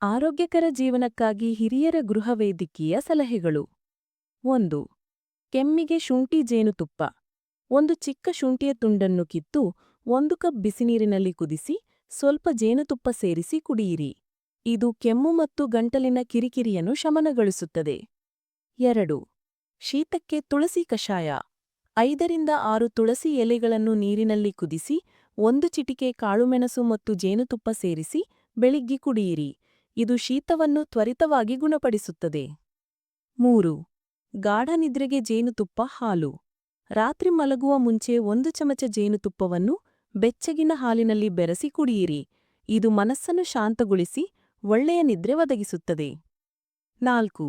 ಆರೋಗ್ಯಕರ ಜೀವನಕ್ಕಾಗಿ ಹಿರಿಯರ ಗೃಹವೈದ್ಯಕೀಯ ಸಲಹೆಗಳು. 1. ಕೆಮ್ಮಿಗೆ ಶುಂಠಿ ಜೇನುತುಪ್ಪ. ಒಂದು ಚಿಕ್ಕ ಶುಂಠಿಯ ತುಂಡನ್ನು ಕಿತ್ತು 1 ಕಪ್ ಬಿಸಿನೀರಿನಲ್ಲಿ ಕುದಿಸಿ ಸ್ವಲ್ಪ ಜೇನುತುಪ್ಪ ಸೇರಿಸಿ ಕುಡಿಯಿರಿ. ಇದು ಕೆಮ್ಮು ಮತ್ತು ಗಂಟಲಿನ ಕಿರಿಕಿರಿಯನ್ನು ಶಮನಗೊಳಿಸುತ್ತದೆ. 2. ಶೀತಕ್ಕೆ ತುಳಸಿ ಕಷಾಯ. 5ರಿಂದ 6 ತುಳಸಿ ಎಲೆಗಳನ್ನು ನೀರಿನಲ್ಲಿ ಕುದಿಸಿ 1 ಚಿಟಿಕೆ ಕಾಳುಮೆಣಸು ಮತ್ತು ಜೇನುತುಪ್ಪ ಸೇರಿಸಿ ಬೆಳಿಗ್ಗೆ ಕುಡಿಯಿರಿ. ಇದು ಶೀತವನ್ನು ತ್ವರಿತವಾಗಿ ಗುಣಪಡಿಸುತ್ತದೆ. 3. ಗಾಢ ನಿದ್ರೆಗೆ ಜೇನುತುಪ್ಪ ಹಾಲು. ರಾತ್ರಿ ಮಲಗುವ ಮುಂಚೆ 1 ಚಮಚ ಜೇನುತುಪ್ಪವನ್ನು ಬೆಚ್ಚಗಿನ ಹಾಲಿನಲ್ಲಿ ಬೆರೆಸಿ ಕುಡಿಯಿರಿ. ಇದು ಮನಸ್ಸನ್ನು ಶಾಂತಗೊಳಿಸಿ ಒಳ್ಳೆಯ ನಿದ್ರೆ ಒದಗಿಸುತ್ತದೆ. 4.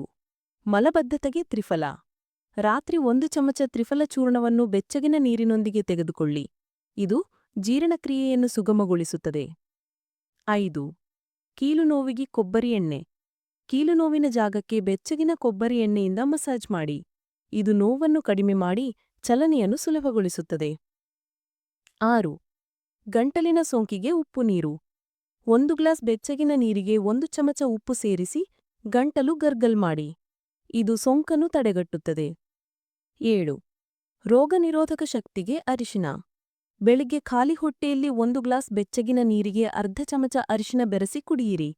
ಮಲಬದ್ಧತೆಗೆ ತ್ರಿಫಲ. ರಾತ್ರಿ 1 ಚಮಚ ತ್ರಿಫಲ ಚೂರ್ಣವನ್ನು ಬೆಚ್ಚಗಿನ ನೀರಿನೊಂದಿಗೆ ತೆಗೆದುಕೊಳ್ಳಿ. ಇದು ಜೀರ್ಣಕ್ರಿಯೆಯನ್ನು ಸುಗಮಗೊಳಿಸುತ್ತದೆ. 5. ಕೀಲುನೋವಿಗೆ ಕೊಬ್ಬರಿ ಎಣ್ಣೆ. ಕೀಲುನೋವಿನ ಜಾಗಕ್ಕೆ ಬೆಚ್ಚಗಿನ ಕೊಬ್ಬರಿ ಎಣ್ಣೆಯಿಂದ ಮಸಾಜ್ ಮಾಡಿ. ಇದು ನೋವನ್ನು ಕಡಿಮೆ ಮಾಡಿ ಚಲನೆಯನ್ನು ಸುಲಭಗೊಳಿಸುತ್ತದೆ. 6. ಗಂಟಲಿನ ಸೋಂಕಿಗೆ ಉಪ್ಪು ನೀರು. 1 ಗ್ಲಾಸ್ ಬೆಚ್ಚಗಿನ ನೀರಿಗೆ 1 ಚಮಚ ಉಪ್ಪು ಸೇರಿಸಿ ಗಂಟಲು ಗರ್ಗಲ್ ಮಾಡಿ. ಇದು ಸೋಂಕನ್ನು ತಡೆಗಟ್ಟುತ್ತದೆ. 7. ರೋಗನಿರೋಧಕ ಶಕ್ತಿಗೆ ಅರಿಶಿನ. ಬೆಳಿಗ್ಗೆ ಖಾಲಿ ಹೊಟ್ಟೆಯಲ್ಲಿ 1 ಗ್ಲಾಸ್ ಬೆಚ್ಚಗಿನ ನೀರಿಗೆ ಅರ್ಧ ಚಮಚ ಅರಿಶಿನ ಬೆರೆಸಿ ಕುಡಿಯಿರಿ.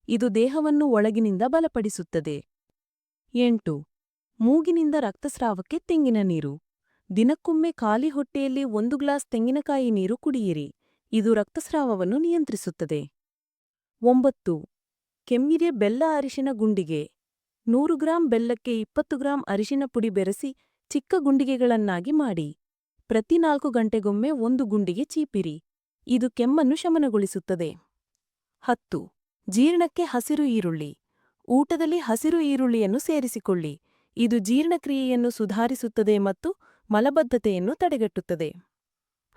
ಇದು ದೇಹವನ್ನು ಒಳಗಿನಿಂದ ಬಲಪಡಿಸುತ್ತದೆ. 8. ಮೂಗಿನಿಂದ ರಕ್ತಸ್ರಾವಕ್ಕೆ ತೆಂಗಿನ ನೀರು. ದಿನಕ್ಕೊಮ್ಮೆ ಖಾಲಿ ಹೊಟ್ಟೆಯಲ್ಲಿ 1 ಗ್ಲಾಸ್ ತೆಂಗಿನಕಾಯಿ ನೀರು ಕುಡಿಯಿರಿ. ಇದು ರಕ್ತಸ್ರಾವವನ್ನು ನಿಯಂತ್ರಿಸುತ್ತದೆ. 9. ಕೆಮ್ಮಿಗೆ ಬೆಲ್ಲ ಅರಿಶಿನ ಗುಂಡಿಗೆ. 100 ಗ್ರಾಂ ಬೆಲ್ಲಕ್ಕೆ 20 ಗ್ರಾಂ ಅರಿಶಿನ ಪುಡಿ ಬೆರೆಸಿ ಚಿಕ್ಕ ಗುಂಡಿಗೆಗಳನ್ನಾಗಿ ಮಾಡಿ. ಪ್ರತಿ 4 ಗಂಟೆಗೊಮ್ಮೆ 1 ಗುಂಡಿಗೆ ಚೀಪಿರಿ. ಇದು ಕೆಮ್ಮನ್ನು ಶಮನಗೊಳಿಸುತ್ತದೆ. 10. ಜೀರ್ಣಕ್ಕೆ ಹಸಿರು ಈರುಳ್ಳಿ. ಊಟದಲ್ಲಿ ಹಸಿರು ಈರುಳ್ಳಿಯನ್ನು ಸೇರಿಸಿಕೊಳ್ಳಿ. ಇದು ಜೀರ್ಣಕ್ರಿಯೆಯನ್ನು ಸುಧಾರಿಸುತ್ತದೆ ಮತ್ತು ಮಲಬದ್ಧತೆಯನ್ನು ತಡೆಗಟ್ಟುತ್ತದೆ.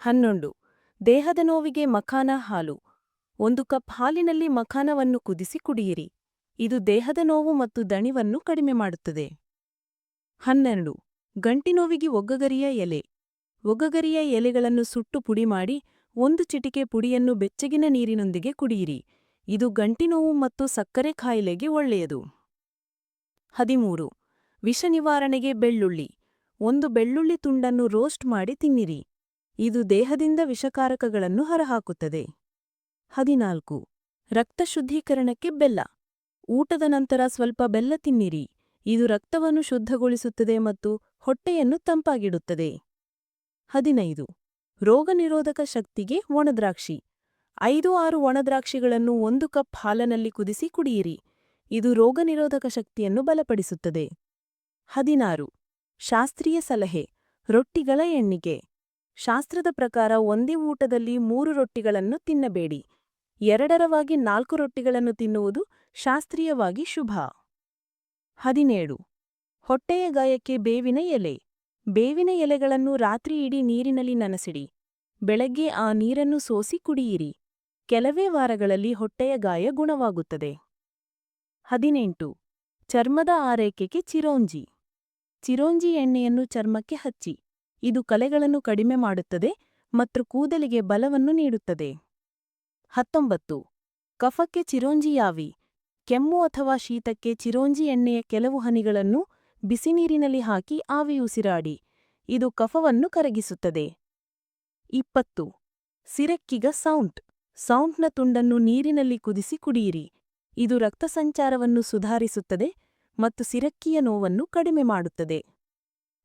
11. ದೇಹದ ನೋವಿಗೆ ಮಖಾನ ಹಾಲು. 1 ಕಪ್ ಹಾಲಿನಲ್ಲಿ ಮಖಾನವನ್ನು ಕುದಿಸಿ ಕುಡಿಯಿರಿ. ಇದು ದೇಹದ ನೋವು ಮತ್ತು ದಣಿವನ್ನು ಕಡಿಮೆ ಮಾಡುತ್ತದೆ. 12. ಗಂಟಿನೋವಿಗೆ ಒಗ್ಗಗರಿಯ ಎಲೆ. ಒಗ್ಗಗರಿಯ ಎಲೆಗಳನ್ನು ಸುಟ್ಟು ಪುಡಿ ಮಾಡಿ 1 ಚಿಟಿಕೆ ಪುಡಿಯನ್ನು ಬೆಚ್ಚಗಿನ ನೀರಿನೊಂದಿಗೆ ಕುಡಿಯಿರಿ. ಇದು ಗಂಟಿನೋವು ಮತ್ತು ಸಕ್ಕರೆ ಕಾಯಿಲೆಗೆ ಒಳ್ಳೆಯದು. 13. ವಿಷ ನಿವಾರಣೆಗೆ ಬೆಳ್ಳುಳ್ಳಿ. 1 ಬೆಳ್ಳುಳ್ಳಿ ತುಂಡನ್ನು ರೋಸ್ಟ್ ಮಾಡಿ ತಿನ್ನಿರಿ. ಇದು ದೇಹದಿಂದ ವಿಷಕಾರಕಗಳನ್ನು ಹೊರಹಾಕುತ್ತದೆ. 14. ರಕ್ತ ಶುದ್ಧೀಕರಣಕ್ಕೆ ಬೆಲ್ಲ. ಊಟದ ನಂತರ ಸ್ವಲ್ಪ ಬೆಲ್ಲ ತಿನ್ನಿರಿ. ಇದು ರಕ್ತವನ್ನು ಶುದ್ಧಗೊಳಿಸುತ್ತದೆ ಮತ್ತು ಹೊಟ್ಟೆಯನ್ನು ತಂಪಾಗಿಡುತ್ತದೆ. 15. ರೋಗನಿರೋಧಕ ಶಕ್ತಿಗೆ ಒಣದ್ರಾಕ್ಷಿ. 5-6 ಒಣದ್ರಾಕ್ಷಿಗಳನ್ನು 1 ಕಪ್ ಹಾಲಿನಲ್ಲಿ ಕುದಿಸಿ ಕುಡಿಯಿರಿ. ಇದು ರೋಗನಿರೋಧಕ ಶಕ್ತಿಯನ್ನು ಬಲಪಡಿಸುತ್ತದೆ. 16. ಶಾಸ್ತ್ರೀಯ ಸಲಹೆ. ರೊಟ್ಟಿಗಳ ಎಣ್ಣಿಕೆ. ಶಾಸ್ತ್ರದ ಪ್ರಕಾರ ಒಂದೇ ಊಟದಲ್ಲಿ 3 ರೊಟ್ಟಿಗಳನ್ನು ತಿನ್ನಬೇಡಿ. 2ರ 4 ರೊಟ್ಟಿಗಳನ್ನು ತಿನ್ನುವುದು ಶಾಸ್ತ್ರೀಯವಾಗಿ ಶುಭ. 17. ಹೊಟ್ಟೆಯ ಗಾಯಕ್ಕೆ ಬೇವಿನ ಎಲೆ. ಬೇವಿನ ಎಲೆಗಳನ್ನು ರಾತ್ರಿ ಇಡೀ ನೀರಿನಲ್ಲಿ ನೆನೆಸಿಡಿ. ಬೆಳಗ್ಗೆ ಆ ನೀರನ್ನು ಸೋಸಿ ಕುಡಿಯಿರಿ. ಕೆಲವೇ ವಾರಗಳಲ್ಲಿ ಹೊಟ್ಟೆಯ ಗಾಯ ಗುಣವಾಗುತ್ತದೆ. 18. ಚರ್ಮದ ಆರೈಕೆಗೆ ಚಿರೋಂಜಿ. ಚಿರೋಂಜಿ ಎಣ್ಣೆಯನ್ನು ಚರ್ಮಕ್ಕೆ ಹಚ್ಚಿ. ಇದು ಕಲೆಗಳನ್ನು ಕಡಿಮೆ ಮಾಡುತ್ತದೆ ಮತ್ತು ಕೂದಲಿಗೆ ಬಲವನ್ನು ನೀಡುತ್ತದೆ. 19. ಕಫಕ್ಕೆ ಚಿರೋಂಜಿ ಯಾವಿ. ಕೆಮ್ಮು ಅಥವಾ ಶೀತಕ್ಕೆ ಚಿರೋಂಜಿ ಎಣ್ಣೆಯ ಕೆಲವು ಹನಿಗಳನ್ನು ಬಿಸಿನೀರಿನಲ್ಲಿ ಹಾಕಿ ಆವಿ ಉಸಿರಾಡಿ. ಇದು ಕಫವನ್ನು ಕರಗಿಸುತ್ತದೆ. 20. ಸಿರಕ್ಕಿಗ ಸೌಂಟ್. ಸೌಂಟ್ನ ತುಂಡನ್ನು ನೀರಿನಲ್ಲಿ ಕುದಿಸಿ ಕುಡಿಯಿರಿ. ಇದು ರಕ್ತಸಂಚಾರವನ್ನು ಸುಧಾರಿಸುತ್ತದೆ ಮತ್ತು ಸಿರಕ್ಕಿಯ ನೋವನ್ನು ಕಡಿಮೆ ಮಾಡುತ್ತದೆ.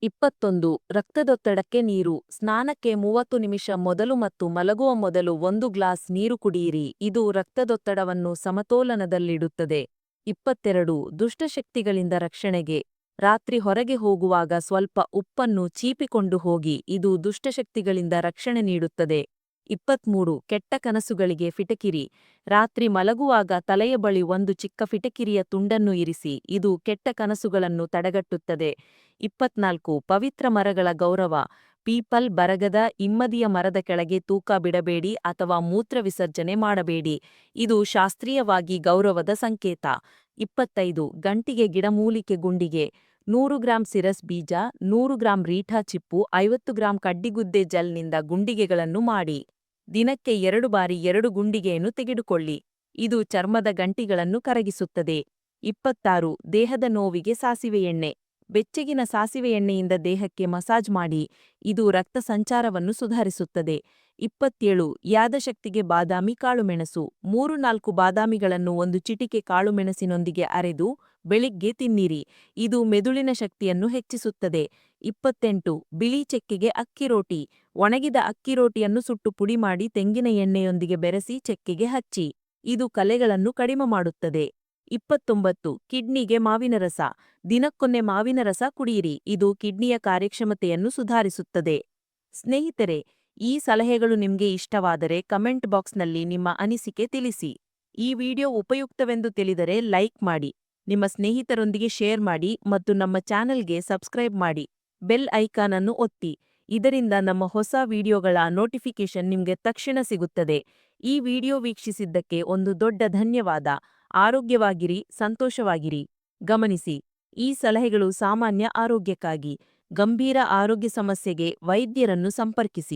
21. ರಕ್ತದೊತ್ತಡಕ್ಕೆ ನೀರು. ಸ್ನಾನಕ್ಕೆ 30 ನಿಮಿಷ ಮೊದಲು ಮತ್ತು ಮಲಗುವ ಮೊದಲು 1 ಗ್ಲಾಸ್ ನೀರು ಕುಡಿಯಿರಿ. ಇದು ರಕ್ತದೊತ್ತಡವನ್ನು ಸಮತೋಲನದಲ್ಲಿಡುತ್ತದೆ. 22. ದುಷ್ಟಶಕ್ತಿಗಳಿಂದ ರಕ್ಷಣೆಗೆ. ರಾತ್ರಿ ಹೊರಗೆ ಹೋಗುವಾಗ ಸ್ವಲ್ಪ ಉಪ್ಪನ್ನು ಚೀಪಿಕೊಂಡು ಹೋಗಿ. ಇದು ದುಷ್ಟಶಕ್ತಿಗಳಿಂದ ರಕ್ಷಣೆ ನೀಡುತ್ತದೆ. 23. ಕೆಟ್ಟ ಕನಸುಗಳಿಗೆ ಫಿಟಕಿರಿ. ರಾತ್ರಿ ಮಲಗುವಾಗ ತಲೆಯ ಬಳಿ 1 ಚಿಕ್ಕ ಫಿಟಕಿರಿಯ ತುಂಡನ್ನು ಇರಿಸಿ. ಇದು ಕೆಟ್ಟ ಕನಸುಗಳನ್ನು ತಡೆಗಟ್ಟುತ್ತದೆ. 24. ಪವಿತ್ರ ಮರಗಳ ಗೌರವ. ಪೀಪಲ್, ಬರಗದ, ಇಮ್ಮದಿಯ ಮರದ ಕೆಳಗೆ ತೂಕ ಬಿಡಬೇಡಿ ಅಥವಾ ಮೂತ್ರ ವಿಸರ್ಜನೆ ಮಾಡಬೇಡಿ. ಇದು ಶಾಸ್ತ್ರೀಯವಾಗಿ ಗೌರವದ ಸಂಕೇತ. 25. ಗಂಟಿಗೆ ಗಿಡಮೂಲಿಕೆ ಗುಂಡಿಗೆ. 100 ಗ್ರಾಂ ಸಿರಸ್ ಬೀಜ, 100 ಗ್ರಾಂ ರೀಠಾ ಚಿಪ್ಪು, 50 ಗ್ರಾಂ ಕಡ್ಡಿಗುದ್ದೆ ಜೆಲ್ನಿಂದ ಗುಂಡಿಗೆಗಳನ್ನು ಮಾಡಿ. ದಿನಕ್ಕೆ 2 ಬಾರಿ 2 ಗುಂಡಿಗೆಯನ್ನು ತೆಗೆದುಕೊಳ್ಳಿ. ಇದು ಚರ್ಮದ ಗಂಟಿಗಳನ್ನು ಕರಗಿಸುತ್ತದೆ. 26. ದೇಹದ ನೋವಿಗೆ ಸಾಸಿವೆ ಎಣ್ಣೆ. ಬೆಚ್ಚಗಿನ ಸಾಸಿವೆ ಎಣ್ಣೆಯಿಂದ ದೇಹಕ್ಕೆ ಮಸಾಜ್ ಮಾಡಿ, ಇದು ರಕ್ತ ಸಂಚಾರವನ್ನು ಸುಧಾರಿಸುತ್ತದೆ. 27. ಯಾದಶಕ್ತಿಗೆ ಬಾದಾಮಿ ಕಾಳುಮೆಣಸು. 3-4 ಬಾದಾಮಿಗಳನ್ನು ಒಂದು ಚಿಟಿಕೆ ಕಾಳುಮೆಣಸಿನೊಂದಿಗೆ ಅರೆದು ಬೆಳಿಗ್ಗೆ ತಿನ್ನಿರಿ, ಇದು ಮೆದುಳಿನ ಶಕ್ತಿಯನ್ನು ಹೆಚ್ಚಿಸುತ್ತದೆ. 28. ಬಿಳಿ ಚೆಕ್ಕೆಗೆ ಅಕ್ಕಿರೋಟಿ. ಒಣಗಿದ ಅಕ್ಕಿರೋಟಿಯನ್ನು ಸುಟ್ಟು ಪುಡಿ ಮಾಡಿ ತೆಂಗಿನ ಎಣ್ಣೆಯೊಂದಿಗೆ ಬೆರೆಸಿ ಚೆಕ್ಕೆಗೆ ಹಚ್ಚಿ, ಇದು ಕಲೆಗಳನ್ನು ಕಡಿಮೆ ಮಾಡುತ್ತದೆ. 29. ಕಿಡ್ನಿಗೆ ಮಾವಿನ ರಸ. ದಿನಕ್ಕೊಮ್ಮೆ ಮಾವಿನ ರಸ ಕುಡಿಯಿರಿ, ಇದು ಕಿಡ್ನಿಯ ಕಾರ್ಯಕ್ಷಮತೆಯನ್ನು ಸುಧಾರಿಸುತ್ತದೆ. ಸ್ನೇಹಿತರೆ, ಈ ಸಲಹೆಗಳು ನಿಮಗೆ ಇಷ್ಟವಾದರೆ ಕಮೆಂಟ್ ಬಾಕ್ಸ್ನಲ್ಲಿ ನಿಮ್ಮ ಅನಿಸಿಕೆ ತಿಳಿಸಿ. ಈ ವಿಡಿಯೋ ಉಪಯುಕ್ತವೆಂದು ತಿಳಿದರೆ ಲೈಕ್ ಮಾಡಿ, ನಿಮ್ಮ ಸ್ನೇಹಿತರೊಂದಿಗೆ ಶೇರ್ ಮಾಡಿ ಮತ್ತು ನಮ್ಮ ಚಾನೆಲ್ಗೆ ಸಬ್ಸ್ಕ್ರೈಬ್ ಮಾಡಿ. ಬೆಲ್ ಐಕಾನ್ ಅನ್ನು ಒತ್ತಿ, ಇದರಿಂದ ನಮ್ಮ ಹೊಸ ವಿಡಿಯೋಗಳ ನೋಟಿಫಿಕೇಶನ್ ನಿಮಗೆ ತಕ್ಷಣ ಸಿಗುತ್ತದೆ. ಈ ವಿಡಿಯೋ ವೀಕ್ಷಿಸಿದ್ದಕ್ಕೆ ಒಂದು ದೊಡ್ಡ ಧನ್ಯವಾದ. ಆರೋಗ್ಯವಾಗಿರಿ, ಸಂತೋಷವಾಗಿರಿ. ಗಮನಿಸಿ, ಈ ಸಲಹೆಗಳು ಸಾಮಾನ್ಯ ಆರೋಗ್ಯಕ್ಕಾಗಿ. ಗಂಭೀರ ಆರೋಗ್ಯ ಸಮಸ್ಯೆಗೆ ವೈದ್ಯರನ್ನು ಸಂಪರ್ಕಿಸಿ.